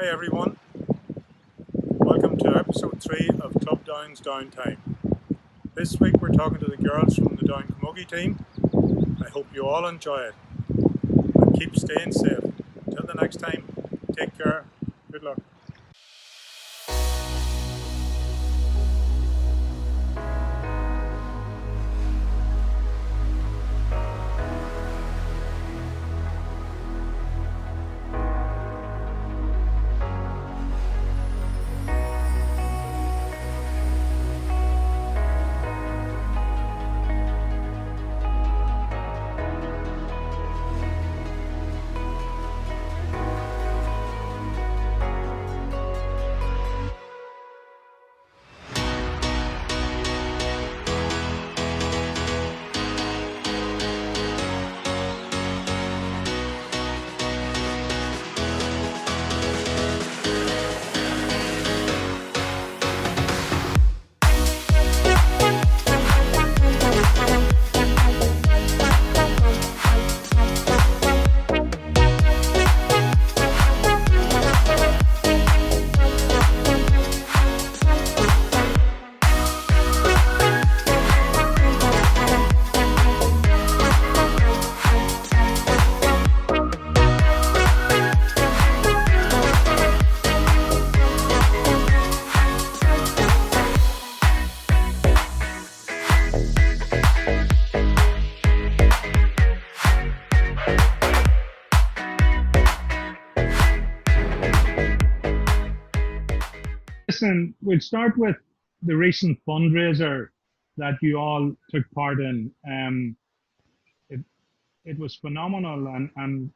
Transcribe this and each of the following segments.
Hi everyone, welcome to episode 3 of Club Down's Downtime. This week we're talking to the girls from the Down Camogie team. I hope you all enjoy it and keep staying safe. Till the next time, take care, good luck. Listen, we'll start with the recent fundraiser that you all took part in. It was phenomenal, and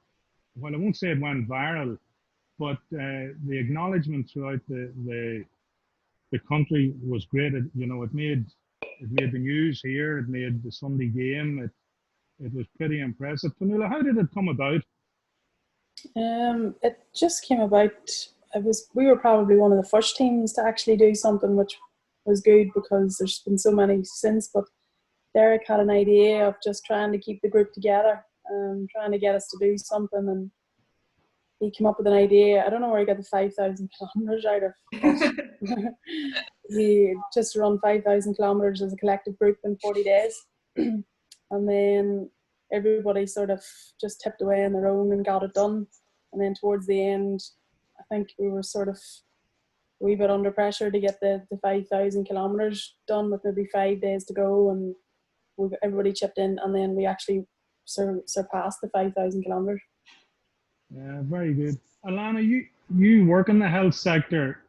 well, I won't say it went viral, but the acknowledgement throughout the country was great. It made the news here. It made the Sunday game. It was pretty impressive. Fanula, how did it come about? It just came about. We were probably one of the first teams to actually do something, which was good because there's been so many since. But Derek had an idea of just trying to keep the group together, trying to get us to do something, and he came up with an idea. I don't know where he got the 5,000 kilometres out of. He just run 5,000 kilometres as a collective group in 40 days, and then everybody sort of just tipped away on their own and got it done. And then towards the end, I think we were sort of a wee bit under pressure to get the 5,000 kilometres done with maybe 5 days to go, and everybody chipped in, and then we actually surpassed the 5,000 kilometres. Yeah, very good. Alana, you work in the health sector.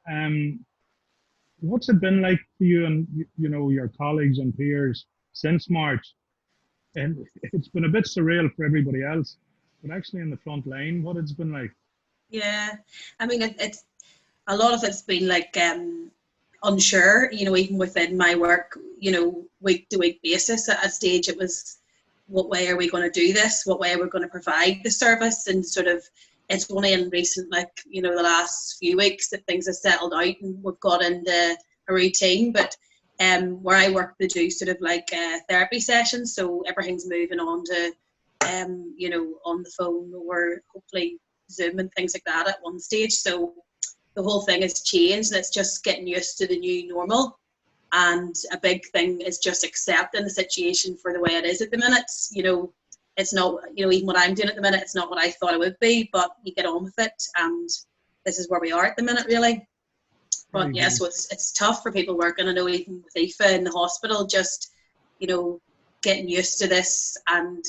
What's it been like for you and your colleagues and peers since March? And it's been a bit surreal for everybody else, but actually in the front line, what it's been like? Yeah, I mean, it's a lot of it's been like unsure, even within my work, week to week basis. At a stage, it was, what way are we going to do this? What way are we going to provide the service? And sort of, it's only in recent, the last few weeks that things have settled out and we've got into a routine. But where I work, they do sort of therapy sessions, so everything's moving on to, on the phone or hopefully Zoom and things like that at one stage. So the whole thing has changed, and it's just getting used to the new normal. And a big thing is just accepting the situation for the way it is at the minute. It's not, even what I'm doing at the minute, it's not what I thought it would be, but you get on with it, and this is where we are at the minute, really. But yeah, so it's tough for people working. I know even with Aoife in the hospital, just, getting used to this and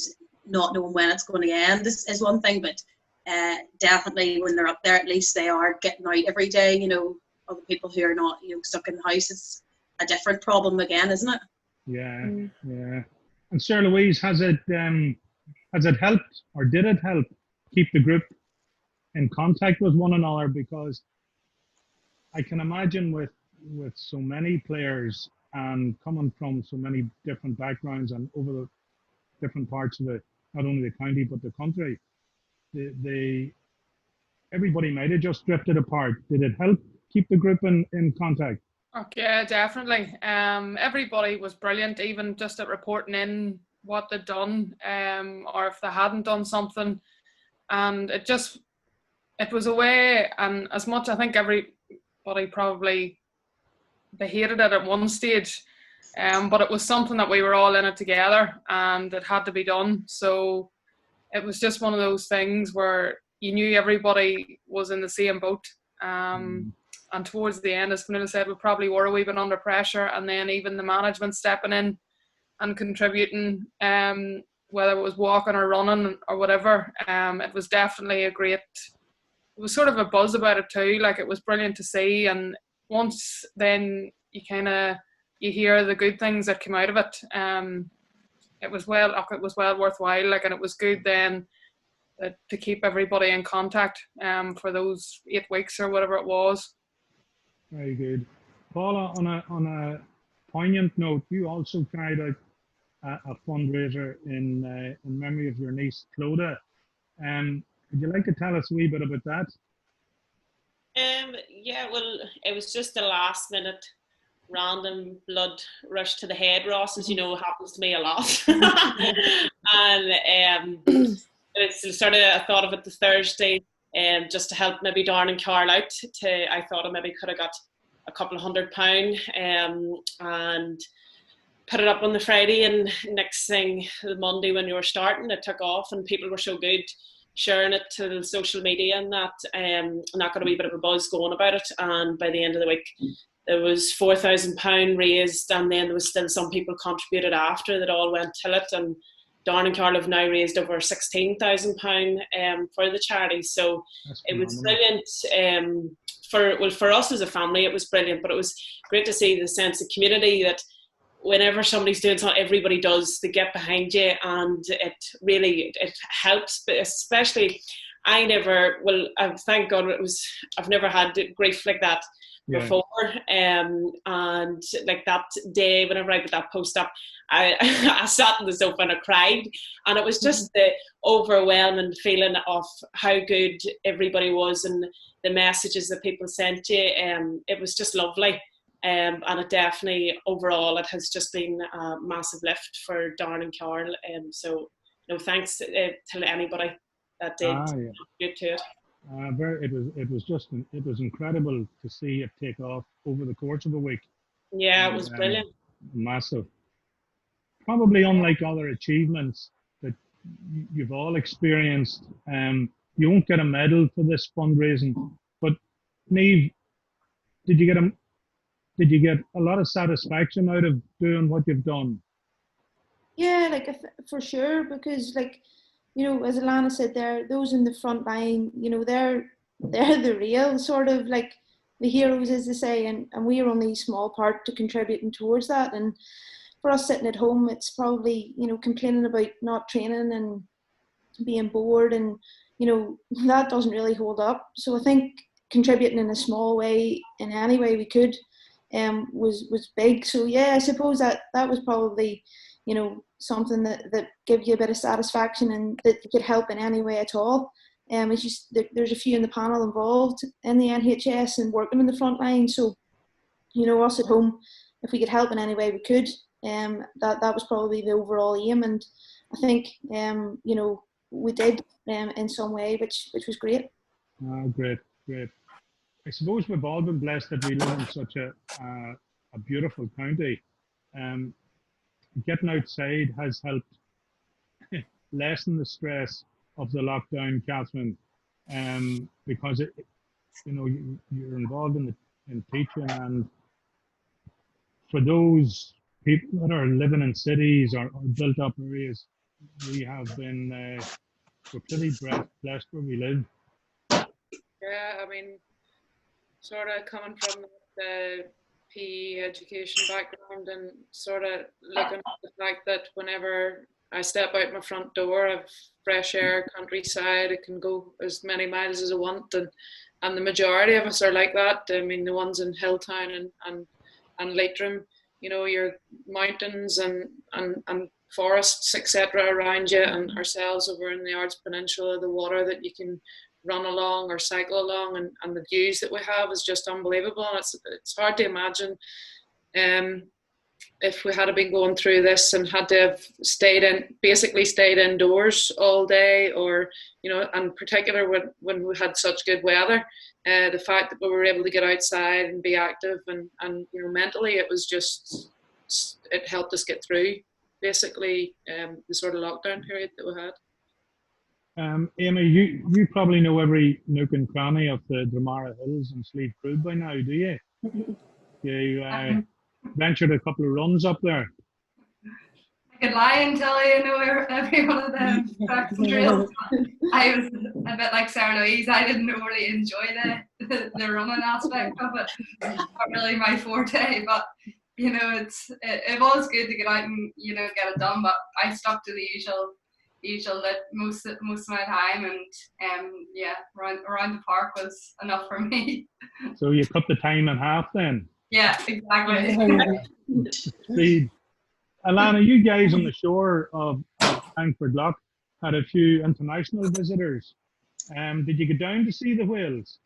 not knowing when it's going to end is one thing, but definitely when they're up there, at least they are getting out every day. Other people who are not, stuck in the house, it's a different problem again, isn't it? Yeah, yeah. And Sir Louise, has it helped, or did it help keep the group in contact with one another? Because I can imagine with so many players and coming from so many different backgrounds and over the different parts of not only the county but the country, everybody might have just drifted apart. Did it help keep the group in contact? Okay, definitely. Everybody was brilliant, even just at reporting in what they'd done, or if they hadn't done something. And it just it was a way, and as much, I think everybody probably, they hated it at one stage, but it was something that we were all in it together, and it had to be done. So it was just one of those things where you knew everybody was in the same boat. And towards the end, as Vanilla said, we probably were a wee bit under pressure, and then even the management stepping in and contributing, whether it was walking or running or whatever. It was definitely it was sort of a buzz about it too. Like, it was brilliant to see, and once then you hear the good things that came out of it. It was well worthwhile. Like, and it was good then to keep everybody in contact for those 8 weeks or whatever it was. Very good. Paula, on a poignant note, you also carried out a fundraiser in memory of your niece Clodagh. Would you like to tell us a wee bit about that? Yeah, well, it was just a last minute random blood rush to the head, Ross, as you know, happens to me a lot. And it's sort of, I thought of it the Thursday, just to help maybe Darren and Carl out. I thought I maybe could have got a couple of £100, and put it up on the Friday, and next thing, the Monday when you were starting, it took off, and people were so good sharing it to the social media and that got a wee bit of a buzz going about it. And by the end of the week, there was £4,000 raised, and then there was still some people contributed after that all went to it. And Darren and Carl have now raised over £16,000 for the charity. So it was brilliant. For us as a family, it was brilliant, but it was great to see the sense of community that whenever somebody's doing something, everybody does, they get behind you, and it helps. But especially, thank God I've never had grief like that before. And like that day, whenever I put that post up, I sat on the sofa and I cried, and it was just the overwhelming feeling of how good everybody was and the messages that people sent you. It was just lovely. And it definitely, overall, it has just been a massive lift for Darren and Carl. So, thanks to anybody that did contribute to it. It was incredible to see it take off over the course of a week. Yeah, it was brilliant. Massive. Probably unlike other achievements that you've all experienced. You won't get a medal for this fundraising, but Niamh, did you get a lot of satisfaction out of doing what you've done? Yeah, for sure, because as Alana said there, those in the front line, they're the real sort of the heroes, as they say, and we are only a small part to contributing towards that. And for us sitting at home, it's probably, complaining about not training and being bored, and, that doesn't really hold up. So I think contributing in a small way, in any way we could, was big. So yeah, I suppose that was probably, something that gave you a bit of satisfaction, and that you could help in any way at all. It's just there's a few in the panel involved in the NHS and working in the front line. So, us at home, if we could help in any way we could, that was probably the overall aim. And I think, we did in some way, which was great. Great. I suppose we've all been blessed that we live in such a beautiful county. Getting outside has helped lessen the stress of the lockdown, Catherine, because you're involved in teaching, and for those people that are living in cities or built up areas, we have been we're pretty blessed where we live. Yeah, I mean, sort of coming from the PE education background, and sort of looking at the fact that whenever I step out my front door, I've fresh air, countryside, I can go as many miles as I want, and the majority of us are like that. I mean, the ones in Hilltown and Leitrim, your mountains and forests, etc. around you, and ourselves over in the Ards Peninsula, the water that you can run along or cycle along, and the views that we have is just unbelievable. And it's hard to imagine if we had been going through this and had to have basically stayed indoors all day, or, you know, in particular when we had such good weather, the fact that we were able to get outside and be active and you know, mentally it helped us get through basically the sort of lockdown period that we had. Amy, you probably know every nook and cranny of the Dramara Hills and Slieve Croob by now, do you? You ventured a couple of runs up there. I could lie and tell you know every one of them tracks and trails. I was a bit like Sarah Louise. I didn't really enjoy the running aspect of it. Not really my forte, but you know, it was good to get out and, you know, get it done. But I stuck to the usual that most of my time, and yeah, around the park was enough for me. So you cut the time in half then. Yeah, exactly. Alana, you guys on the shore of Langford Lough had a few international visitors. Did you get down to see the whales?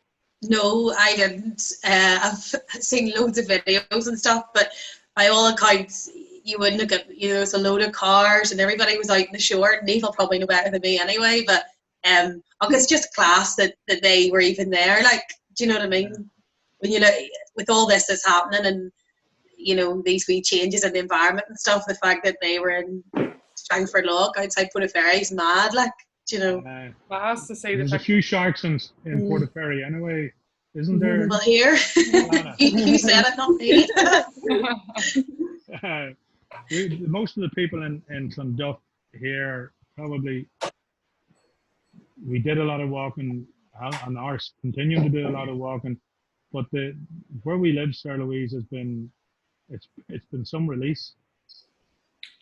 No, I didn't. I've seen loads of videos and stuff, but by all accounts, you wouldn't look at, you know, there's a load of cars and everybody was out in the shore. Neve will probably know better than me anyway, but it's just class that they were even there. Like, do you know what I mean? When you know, with all this that's happening and, you know, these wee changes in the environment and stuff, the fact that they were in Langford Lough outside Portaferry is mad, like, do you know. There's a few sharks in Portaferry anyway, isn't there? Well, here, you said it, not me. Most of the people in Clonduff here probably, we did a lot of walking, and are continuing to do a lot of walking, but where we live, Sarah Louise, has been, it's been some release.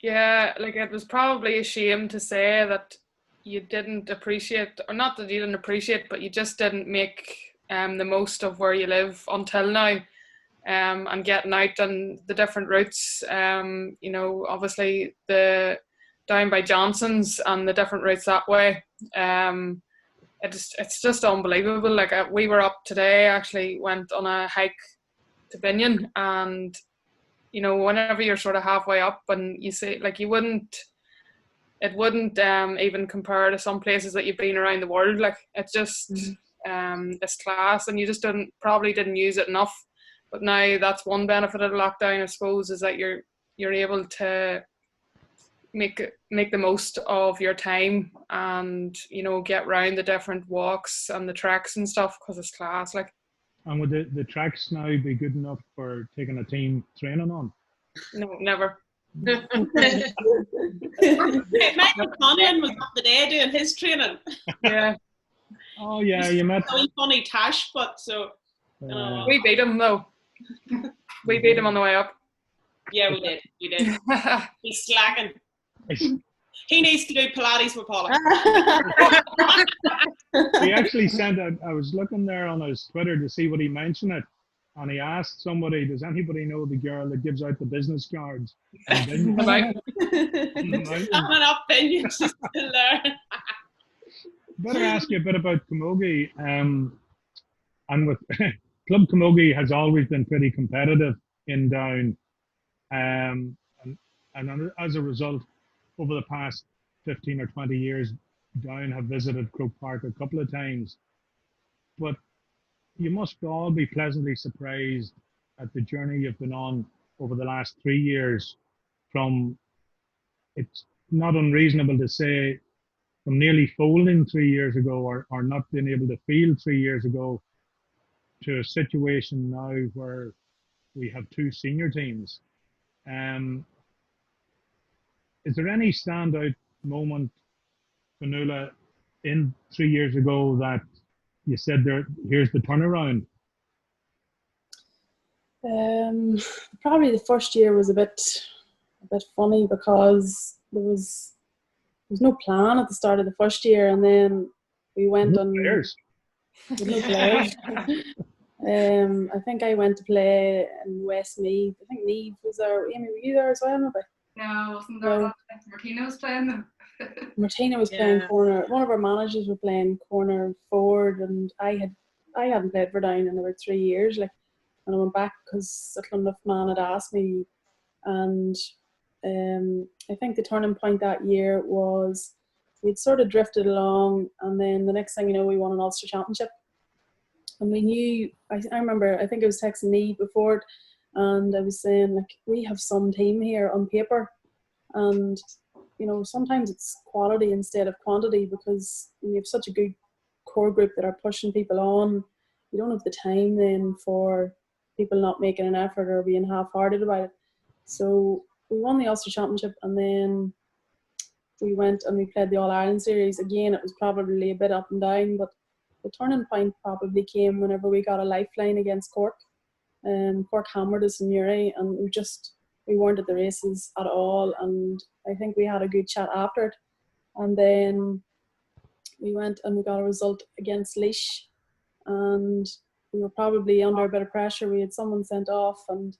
Yeah, like it was probably a shame to say that you didn't appreciate, or not that you didn't appreciate, but you just didn't make the most of where you live until now. And getting out on the different routes, you know, obviously the down by Johnson's and the different routes that way. It's just unbelievable. Like we were up today, actually went on a hike to Binion, and you know, whenever you're sort of halfway up and you see, like, it wouldn't even compare to some places that you've been around the world. Like it's just it's class, and you just probably didn't use it enough. But now that's one benefit of the lockdown, I suppose, is that you're able to make the most of your time and, you know, get round the different walks and the tracks and stuff, because it's class. Like. And would the tracks now be good enough for taking a team training on? No, never. Michael Conlon was up today doing his training. Yeah. Oh yeah, you met. So funny Tash, but so. We beat him though. We beat him on the way up. Yeah, we did. He's slacking. He needs to do Pilates with Paula. He actually sent out, I was looking there on his Twitter to see what he mentioned it, and he asked somebody, does anybody know the girl that gives out the business cards? Not enough Binions still there. Better ask you a bit about Camogie, and with Club Camogie has always been pretty competitive in Down, and as a result, over the past 15 or 20 years, Down have visited Croke Park a couple of times. But you must all be pleasantly surprised at the journey you've been on over the last 3 years. It's not unreasonable to say, from nearly folding 3 years ago, or not being able to field 3 years ago, to a situation now where we have 2 senior teams. Is there any standout moment, Fionnuala, in 3 years ago that you said here's the turnaround? Probably the first year was a bit funny, because there was no plan at the start of the first year, and then we went on. Players. No players. I think I went to play in Westmeath. I think Neve was there. Amy, were you there as well? Maybe? No, I wasn't there. No. Martina was playing them. Martina was playing corner. One of our managers were playing corner forward, and I hadn't played for Down in about 3 years. Like, and I went back because the Clonduff man had asked me, And I think the turning point that year was we'd sort of drifted along, and then the next thing you know, we won an Ulster Championship. And we knew, I remember, I think I was texting Neve before it, and I was saying, like, we have some team here on paper, and you know, sometimes it's quality instead of quantity, because when you have such a good core group that are pushing people on, you don't have the time then for people not making an effort or being half-hearted about it. So we won the Ulster Championship, and then we went and we played the All-Ireland series. Again, it was probably a bit up and down, but the turning point probably came whenever we got a lifeline against Cork. Cork hammered us in Uri, and we weren't at the races at all, and I think we had a good chat after it. And then we went and we got a result against Laois, and we were probably under a bit of pressure. We had someone sent off and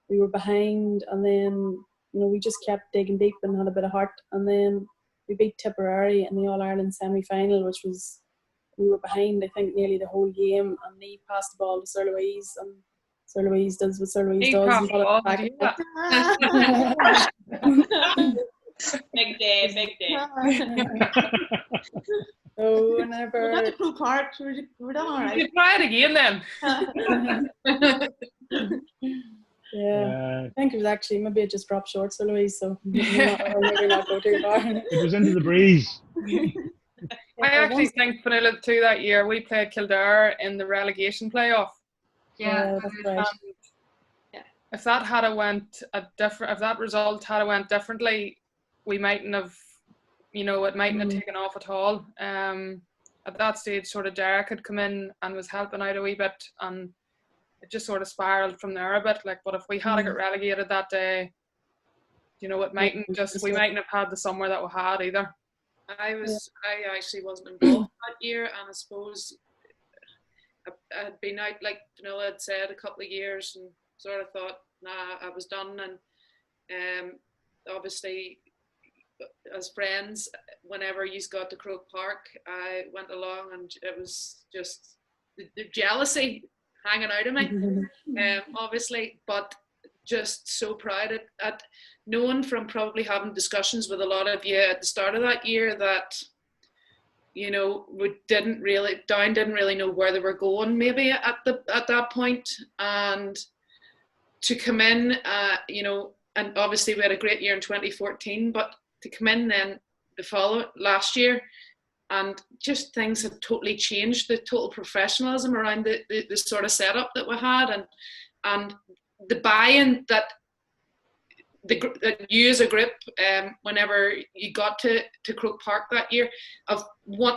we were behind, and then, you know, we just kept digging deep and had a bit of heart, and then we beat Tipperary in the All-Ireland semi-final, which was, we were behind, I think, nearly the whole game, and Neve passed the ball to Sir Louise, and Sir Louise does what Sir Louise does. Big day, big day. So We're whenever, not at Croke Park, we're done all You right. could try it again then. yeah, I think it was actually, maybe it just dropped short, Sir Louise, so maybe not go too far. It was into the breeze. I actually think Vanilla 2 that year, we played Kildare in the relegation playoff. Yeah, that's right. If that had a went if that result had a went differently, we mightn't have, you know, it mightn't have taken off at all. At that stage, sort of Derek had come in and was helping out a wee bit, and it just sort of spiraled from there a bit. Like, but if we had got relegated that day, you know, it mightn't we mightn't have had the summer that we had either. I actually wasn't involved that year, and I suppose I'd been out, like Vanilla had said, a couple of years, and sort of thought, nah, I was done. And obviously, as friends, whenever you got to Croke Park, I went along, and it was just the jealousy hanging out of me, obviously, but just so proud at knowing from probably having discussions with a lot of you at the start of that year that, you know, Down didn't really know where they were going maybe at that point, and to come in, you know, and obviously we had a great year in 2014, but to come in then last year, and just things have totally changed, the total professionalism around the sort of setup that we had, and the buy-in that you as a group, whenever you got to Croke Park that year, of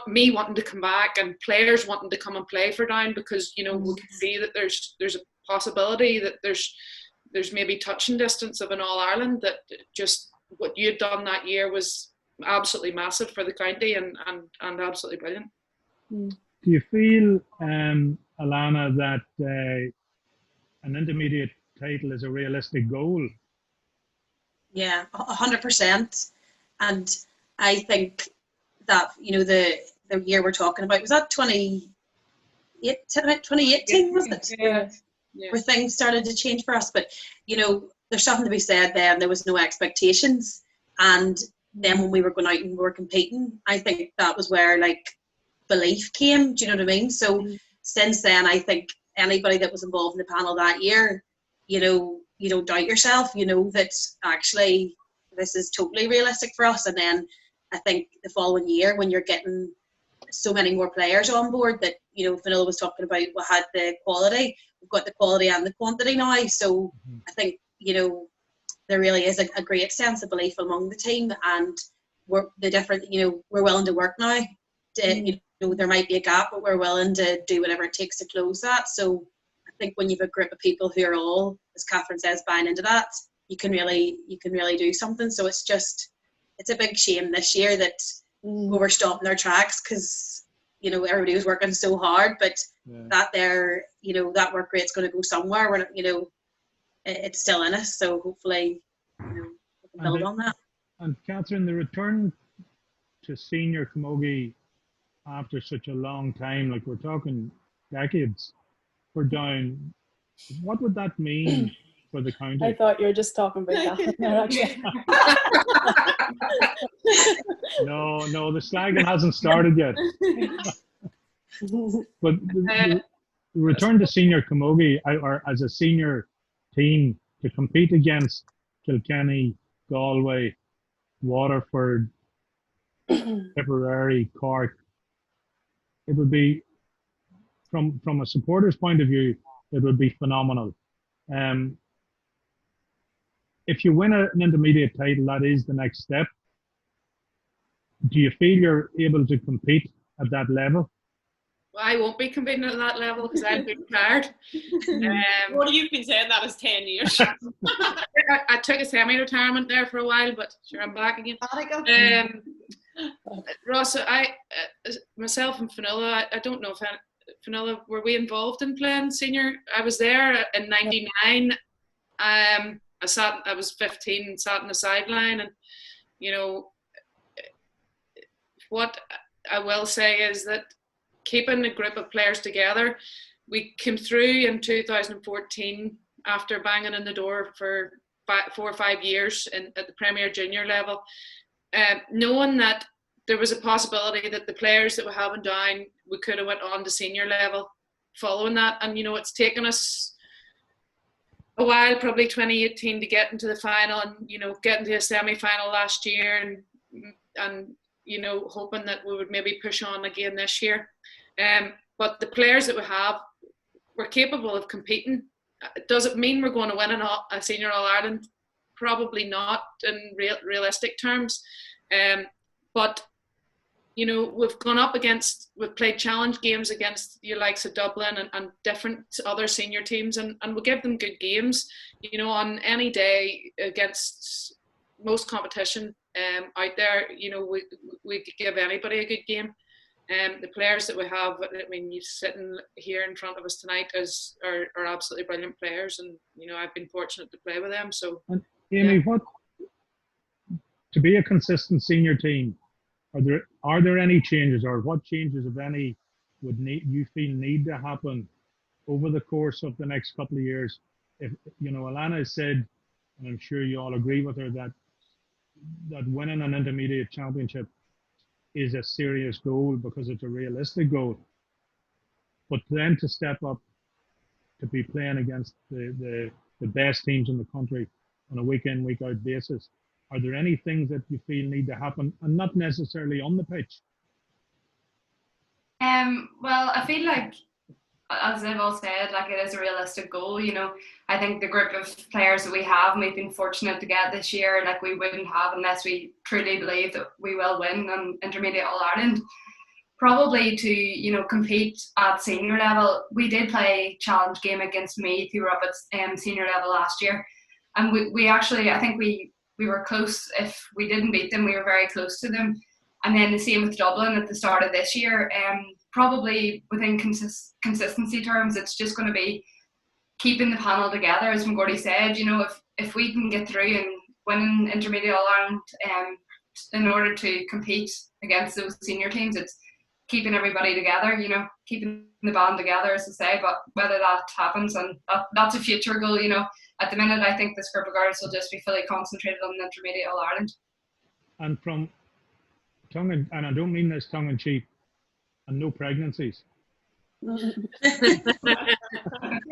me wanting to come back and players wanting to come and play for Down, because, you know, we can see that there's a possibility that there's maybe touching distance of an All-Ireland, that just what you had done that year was absolutely massive for the county and absolutely brilliant. Do you feel, Alana, that an intermediate title is a realistic goal? Yeah, 100%. And I think that, you know, the year we're talking about, was that 2018, was it? Yeah. Where things started to change for us. But, you know, there's something to be said then. There was no expectations. And then when we were going out and we were competing, I think that was where, like, belief came. Do you know what I mean? So since then, I think anybody that was involved in the panel that year, you know, you don't doubt yourself, you know that actually this is totally realistic for us. And then I think the following year, when you're getting so many more players on board, that, you know, Vanilla was talking about, we had the quality, we've got the quality and the quantity now. So I think, you know, there really is a great sense of belief among the team, and we're willing to work now. You know, there might be a gap, but we're willing to do whatever it takes to close that. So I think when you've a group of people who are all, as Catherine says, buying into that, you can really do something. So it's a big shame this year that we were stopping our tracks, because, you know, everybody was working so hard, but that you know, that work rate's going to go somewhere. We're not, you know, it's still in us. So hopefully, you know, we can build on that. And Catherine, the return to senior camogie after such a long time, like we're talking decades, for Down, what would that mean for the county. I thought you were just talking about that. No, actually. No, the slagging hasn't started yet. But the return to senior camogie, or as a senior team, to compete against Kilkenny, Galway, Waterford, Tipperary, Cork, it would be, from a supporter's point of view, it would be phenomenal. If you win an intermediate title, that is the next step. Do you feel you're able to compete at that level? Well, I won't be competing at that level because I'll be retired. What have you been saying that is 10 years? I took a semi-retirement there for a while, but sure, I'm back again. Ross, myself and Fionnuala, I don't know if Fionnuala, were we involved in playing senior? I was there in '99. I was 15 and sat on the sideline, and you know, what I will say is that keeping a group of players together, we came through in 2014 after banging in the door for 4 or 5 years at the Premier Junior level, knowing that there was a possibility that the players that we have in Down, we could have went on to senior level following that. And, you know, it's taken us a while, probably 2018, to get into the final and, you know, get into a semi-final last year and you know, hoping that we would maybe push on again this year. But the players that we have, we're capable of competing. Does it mean we're going to win a Senior All-Ireland? Probably not in realistic terms. But, you know, we've played challenge games against the likes of Dublin and different other senior teams, and we give them good games. You know, on any day against most competition out there, you know, we could give anybody a good game. The players that we have, I mean, you sitting here in front of us tonight are absolutely brilliant players, and you know, I've been fortunate to play with them. So, and Amy, what to be a consistent senior team? Are there any changes, or what changes, if any, you feel need to happen over the course of the next couple of years? If you know, Alana has said, and I'm sure you all agree with her, that winning an intermediate championship is a serious goal because it's a realistic goal. But then to step up to be playing against the best teams in the country on a week in, week out basis, are there any things that you feel need to happen, and not necessarily on the pitch? Well, I feel like, as they've all said, like, it is a realistic goal. You know, I think the group of players that we have, and we've been fortunate to get this year, like, we wouldn't have unless we truly believe that we will win an Intermediate All-Ireland. Probably to, you know, compete at senior level. We did play challenge game against Meath, who were up at senior level last year, and we actually, I think we were close. If we didn't beat them, we were very close to them. And then the same with Dublin at the start of this year. Probably within consistency terms, it's just going to be keeping the panel together, as McGordy said. You know, if we can get through and win an Intermediate All-Ireland in order to compete against those senior teams, it's keeping everybody together, you know, keeping the band together, as I say. But whether that happens, and that's a future goal, you know. At the minute, I think this group of girls will just be fully concentrated on the Intermediate All-Ireland. And from and I don't mean this tongue in cheek, and no pregnancies. Yeah,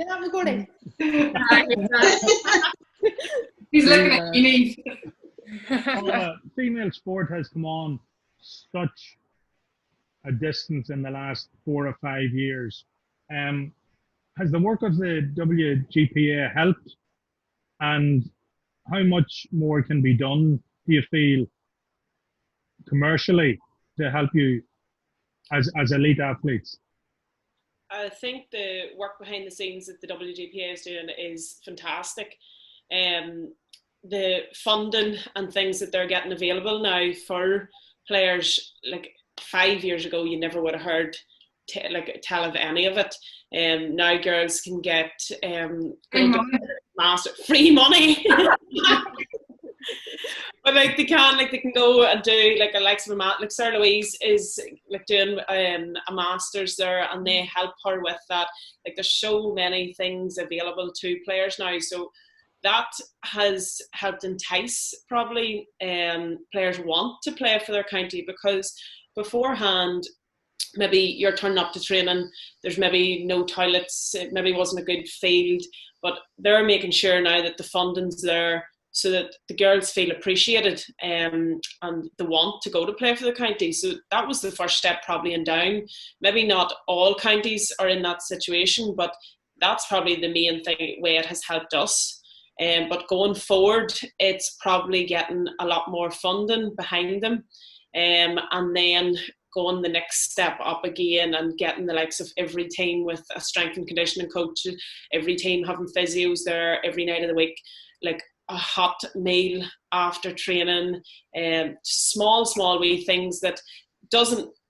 McGordy. He's looking at you. Female sport has come on such a distance in the last 4 or 5 years. Has the work of the WGPA helped? And how much more can be done, do you feel, commercially, to help you as elite athletes? I think the work behind the scenes that the WGPA is doing is fantastic. The funding and things that they're getting available now for players, like 5 years ago, you never would have heard tell of any of it. Now girls can get free money. But they can go and do like Sarah Louise is like doing a master's there, and they help her with that. Like, there's so many things available to players now, so that has helped entice probably players want to play for their county, because beforehand maybe you're turning up to training, there's maybe no toilets, it maybe wasn't a good field, but they're making sure now that the funding's there so that the girls feel appreciated and they want to go to play for the county. So that was the first step probably in Down. Maybe not all counties are in that situation, but that's probably the main thing, way it has helped us. But going forward, it's probably getting a lot more funding behind them, and then going the next step up again and getting the likes of every team with a strength and conditioning coach, every team having physios there every night of the week, like a hot meal after training, small wee things that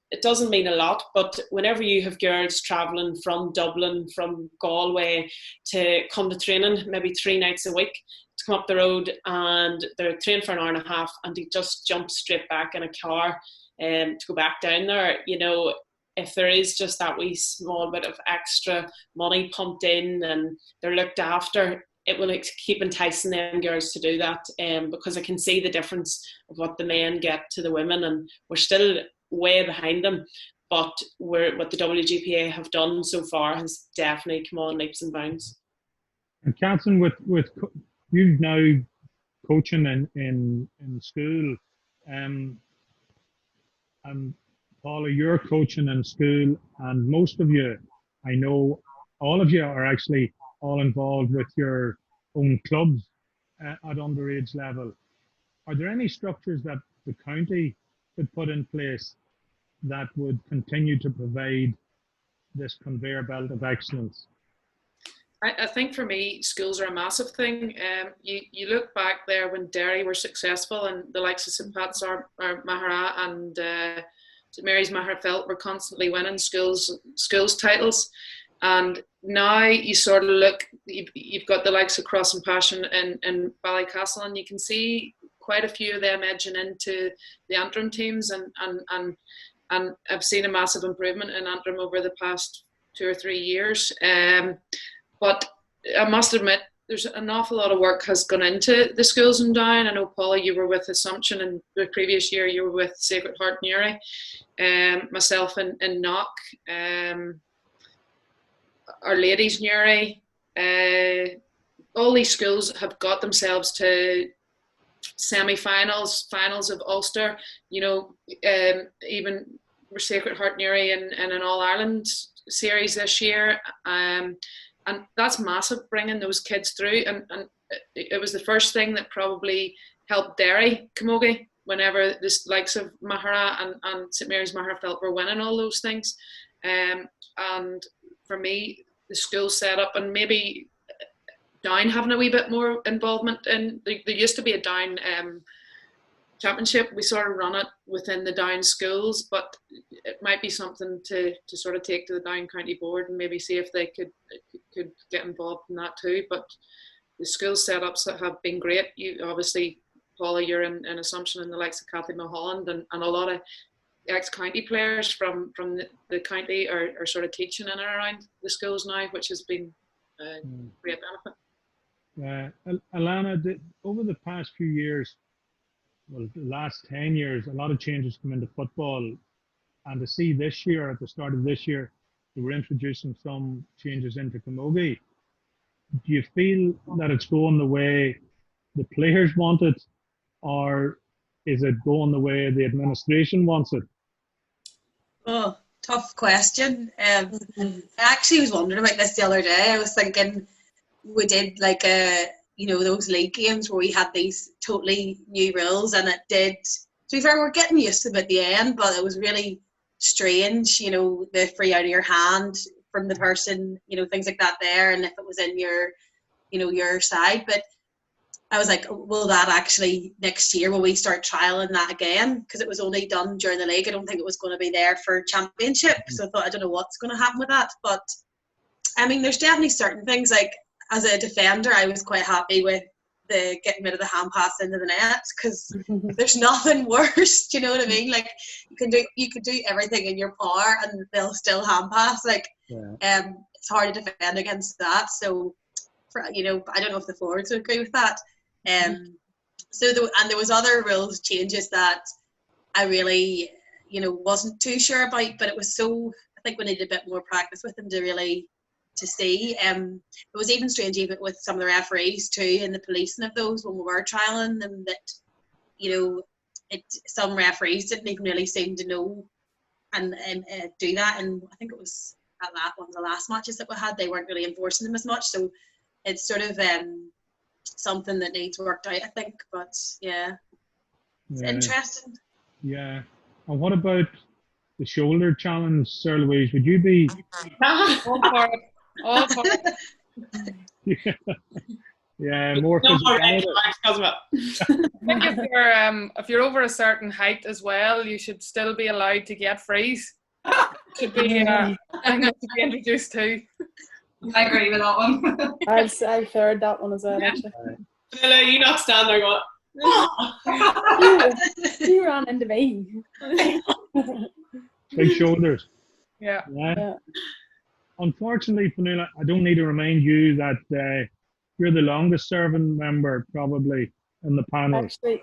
it doesn't mean a lot, but whenever you have girls travelling from Dublin, from Galway to come to training maybe 3 nights a week, to come up the road and they're training for an hour and a half and they just jump straight back in a car to go back down there, you know, if there is just that wee small bit of extra money pumped in and they're looked after, it will keep enticing them girls to do that, because I can see the difference of what the men get to the women, and we're still way behind them, but what the WGPA have done so far has definitely come on leaps and bounds. And Catherine, with you now coaching in school, and Paula, you're coaching in school, and most of you, I know all of you are actually all involved with your own clubs at underage level. Are there any structures that the county could put in place that would continue to provide this conveyor belt of excellence? I think for me, schools are a massive thing. You look back there when Derry were successful, and the likes of St. Pat's or Mahara and St. Mary's Maherfelt were constantly winning schools titles. And now you sort of look, you've got the likes of Cross and Passion in Ballycastle, and you can see quite a few of them edging into the Antrim teams, and I've seen a massive improvement in Antrim over the past 2 or 3 years. But I must admit, there's an awful lot of work has gone into the schools in Down. I know, Paula, you were with Assumption, and the previous year you were with Sacred Heart Newry, myself in Knock, Our Ladies Newry. All these schools have got themselves to semi-finals, finals of Ulster, you know, even Sacred Heart Newry in an All-Ireland series this year. And that's massive, bringing those kids through. And it was the first thing that probably helped Derry Camogie whenever the likes of Mahara and St. Mary's Maherfelt were winning all those things. And for me, the school set up, and maybe Down having a wee bit more involvement in, there used to be a Down championship. We sort of run it within the Down schools, but it might be something to sort of take to the Down County Board and maybe see if they could get involved in that too. But the school setups that have been great. You obviously, Paula, you're in Assumption, and the likes of Cathy Mulholland and a lot of ex-county players from the county are sort of teaching in and around the schools now, which has been a great benefit. Alana, over the past few years, well, the last 10 years, a lot of changes come into football. And to see this year, at the start of this year, they were introducing some changes into Camogie. Do you feel that it's going the way the players want it, or is it going the way the administration wants it? Oh, tough question. I actually was wondering about this the other day. I was thinking we did like those league games where we had these totally new rules, and it did, to be fair, we're getting used to them at the end, but it was really strange, you know, the free out of your hand from the person, you know, things like that there, and if it was in your, you know, your side. But I was like, will that actually, next year, will we start trialling that again? Because it was only done during the league. I don't think it was going to be there for championship. So I thought, I don't know what's going to happen with that. But I mean, there's definitely certain things, like as a defender, I was quite happy with the getting rid of the hand pass into the net, because there's nothing worse. Do you know what I mean? Like you could do everything in your power and they'll still hand pass. Like it's hard to defend against that. So for, I don't know if the forwards would agree with that. So there was other rules changes that I really, wasn't too sure about, but it was so, I think we needed a bit more practice with them to see. It was even strange even with some of the referees too, and the policing of those when we were trialling them, that, some referees didn't even really seem to know and do that. And I think it was at one of the last matches that we had, they weren't really enforcing them as much. So it's sort of something that needs worked out, I think. But it's interesting. Yeah. And what about the shoulder challenge, Sir Louise? Would you be all for it? All for it. Yeah, more no more physicality. I think if you're over a certain height as well, you should still be allowed to get frees. Should be I think that should be introduced too. I agree with that one. I've heard that one as well, actually. Vanilla, you not stand there going, You ran into me. Big shoulders. Yeah. Unfortunately, Vanilla, I don't need to remind you that you're the longest serving member probably in the panel. Actually,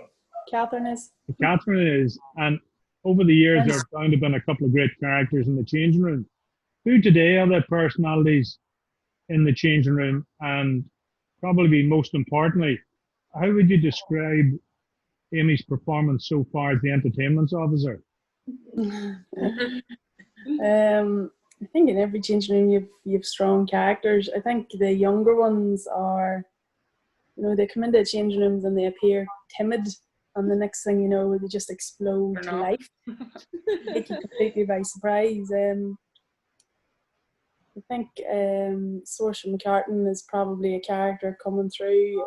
Catherine is. Catherine is, and over the years there's bound to have been a couple of great characters in the changing room. Who today are the personalities in the changing room? And probably most importantly, how would you describe Amy's performance so far as the entertainment officer? I think in every changing room you have strong characters. I think the younger ones are, they come into the changing rooms and they appear timid, and the next thing you know, they just explode to life. Take you completely by surprise. I think Saoirse McCartan is probably a character coming through.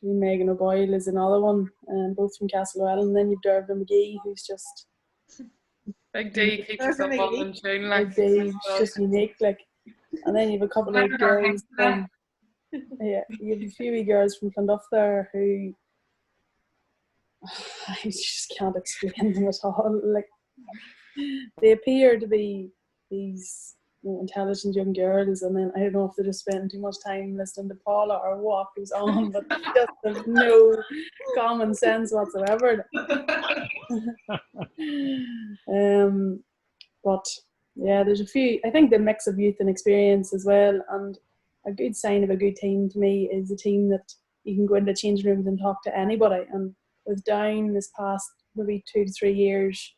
Megan O'Boyle is another one, both from Castlewell. And then you've Dervla McGee, who's just Big D keeps us up on tune, like. Big D, just unique, like. And then you have a couple of girls from, you have a few wee girls from Clonduff there who I just can't explain them at all. Like, they appear to be these intelligent young girls, and then I don't know if they're just spending too much time listening to Paula or what goes on, but just have no common sense whatsoever. But yeah, there's a few. I think the mix of youth and experience as well, and a good sign of a good team to me is a team that you can go into changing rooms and talk to anybody. And with Down this past maybe 2 to 3 years,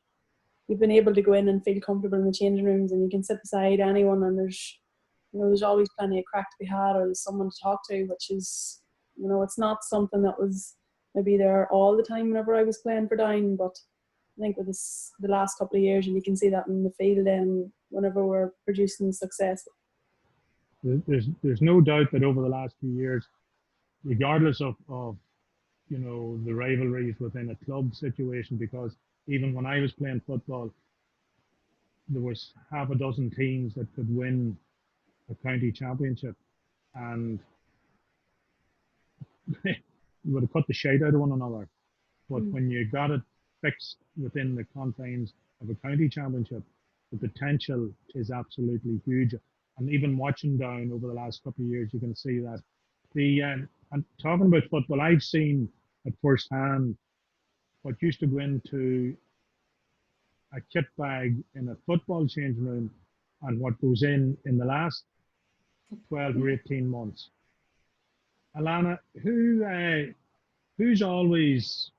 you've been able to go in and feel comfortable in the changing rooms, and you can sit beside anyone, and there's always plenty of crack to be had, or there's someone to talk to, which is, it's not something that was maybe there all the time whenever I was playing for Down, but I think with the last couple of years, and you can see that in the field then whenever we're producing success. There's no doubt that over the last few years, regardless of the rivalries within a club situation, because even when I was playing football, there was half a dozen teams that could win a county championship, and you would have cut the shite out of one another. But when you got it fixed within the confines of a county championship, the potential is absolutely huge. And even watching Down over the last couple of years, you can see that. And talking about football, I've seen at first hand what used to go into a kit bag in a football changing room and what goes in the last 12 or 18 months. Alana, who's always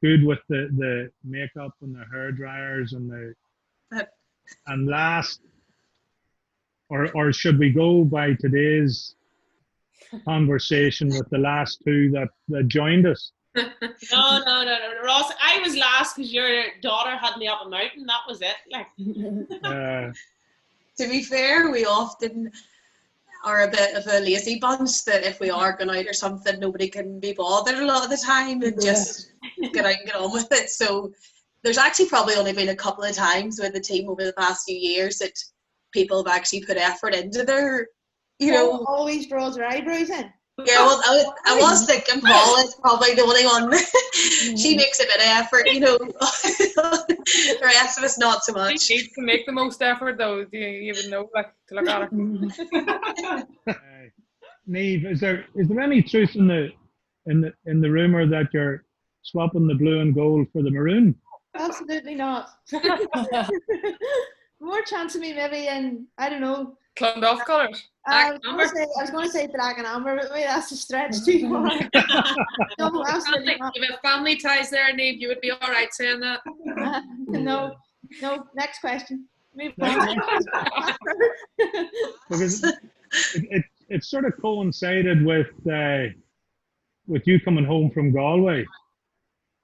good with the makeup and the hair dryers and last, or should we go by today's conversation with the last two that joined us? No, Ross. I was last because your daughter had me up a mountain. That was it. Like. To be fair, we often are a bit of a lazy bunch that if we are going out or something, nobody can be bothered a lot of the time and just get out and get on with it. So there's actually probably only been a couple of times with the team over the past few years that people have actually put effort into their, always draws her eyebrows in. Yeah, well, I was thinking Paula is probably the only one. She makes a bit of effort, The rest of us not so much. She needs to make the most effort, though. Do you even know, to look at her? Neve, is there any truth in the rumor that you're swapping the blue and gold for the maroon? Absolutely not. More chance of me maybe in, I don't know. Clondalf colours. I was going to say black and amber, but maybe that's a stretch too far. No, absolutely not. If you have family ties there, Neve, you would be all right saying that. No. Next question. Because it sort of coincided with you coming home from Galway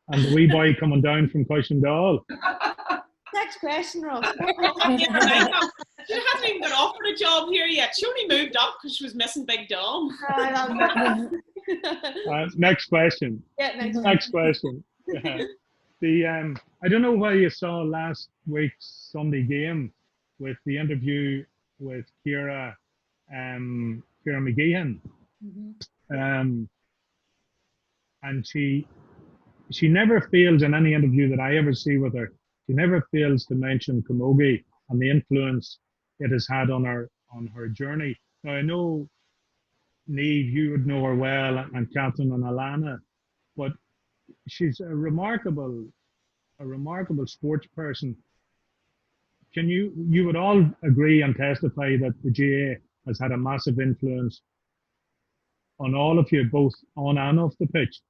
and the wee boy coming down from Cushendall. Next question, Ross. She hasn't even got offered a job here yet. She only moved up because she was missing Big Dom. Next question. Yeah, next question. I don't know whether you saw last week's Sunday game with the interview with Ciara McGeehan. And she never fails in any interview that I ever see with her. She never fails to mention Camogie and the influence it has had on her journey. Now I know, Neve, you would know her well, and Catherine and Alana, but she's a remarkable sports person. You would all agree and testify that the GA has had a massive influence on all of you, both on and off the pitch.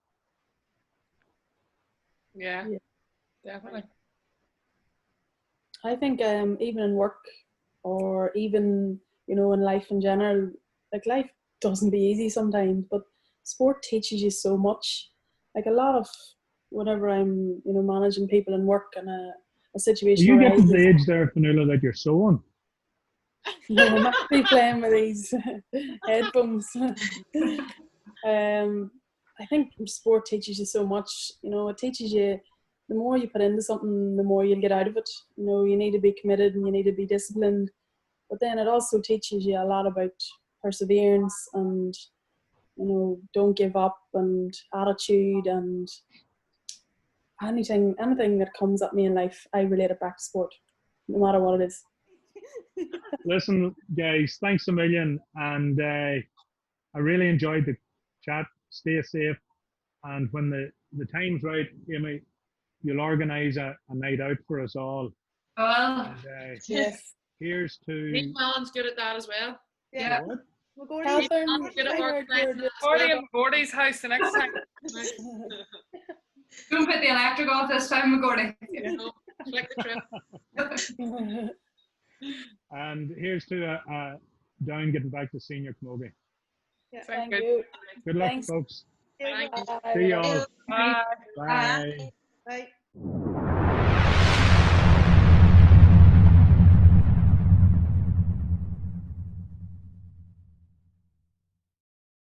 Yeah. Definitely. I think even in work or even, in life in general, like life doesn't be easy sometimes, but sport teaches you so much. Like a lot of whenever I'm, managing people in work and a situation. You get to the age there, Fionnuala, that you're sewing. No, I'm actually playing with these headphones. I think sport teaches you so much. It teaches you, the more you put into something, the more you'll get out of it. You need to be committed and you need to be disciplined. But then it also teaches you a lot about perseverance and, don't give up and attitude and anything that comes at me in life, I relate it back to sport, no matter what it is. Listen, guys, thanks a million. And I really enjoyed the chat. Stay safe. And when the time's right, Amy, you'll organise a night out for us all. Well, and, yes. Here's to... Nick Mallon's good at that as well. Yeah. What? We'll go Catherine, Good at I heard organising you're Party in Gordy's house the next time. Don't put the electric off this time, McGordy. Like the trip. And here's to Down getting back to senior Camogie. Thank you. Good luck, Thanks. folks. Thank you. See you all. Bye. Bye. Bye.